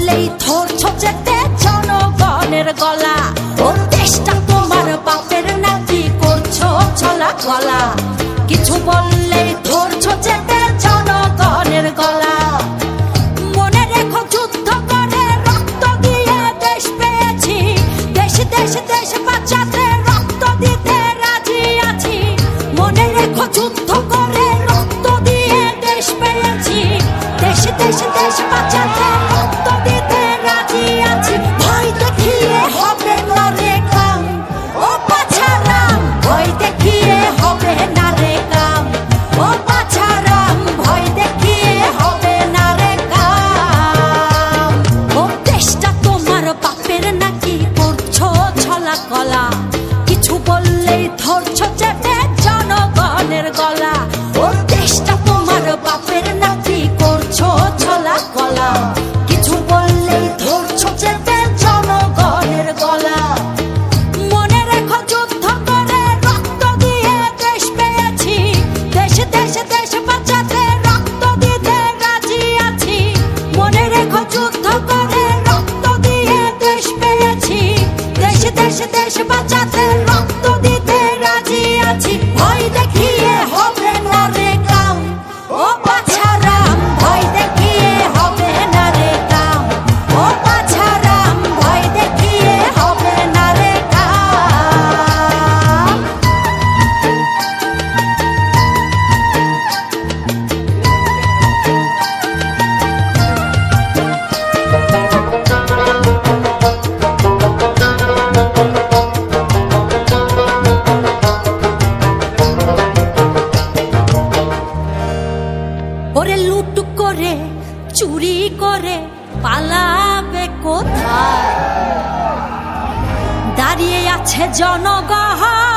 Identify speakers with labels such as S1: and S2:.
S1: বললেই ধরছো যেতে জনগণের গলা। ও দেশটা তোমার বাপের নাকি করছো ছলা গলা। কিছু বললেই ধরছো যেতে জনগণের গলা। মনে রেখো যুদ্ধ করে রক্ত দিয়ে দেশ পেয়েছি। দেশ দেশ দেশ বাঁচাতে রক্ত দিতে রাজি আছি। মনে রেখো যুদ্ধ করে রক্ত দিয়ে দেশ পেয়েছি। দেশ দেশ দেশ বাঁচাতে রক্ত দিতে রাজি আছি। ভয় দেখিয়ে হবে না রে কাম, ও বাছারাম। ভয় দেখিয়ে হবে না রে কাম, ও বাছারাম। ভয় দেখিয়ে হবে না রে কাম। ও দেশটা তোমার বাপের নাকি করছো ছলা কলা। কিছু বললেই ধরছো চেপে জনগণের গলা। ও দেশটা তোমার বাপের নাকি করছো ছলা কলা। কিছু বললেই ধরছো চেপে জনগণের গলা। মনে রেখো যুদ্ধ করে রক্ত দিয়ে দেশ পেয়েছি। দেশ দেশ দেশ বাঁচাতে রক্ত দিতে রাজি আছি। মনে রেখো যুদ্ধ করে রক্ত দিয়ে দেশ পেয়েছি। দেশ দেশ দেশ বাঁচাতে রক্ত দিতে রাজি আছি। ভয় দেখিয়ে হবে না রে কাম, ও বাছারাম। ভয় দেখিয়ে হবে না রে কাম, ও বাছারাম। ভয় দেখিয়ে হবে না রে কাম। ওরে লুট করে চুরি করে পালাবে কোথায়? দাঁড়িয়ে আছে জনগণ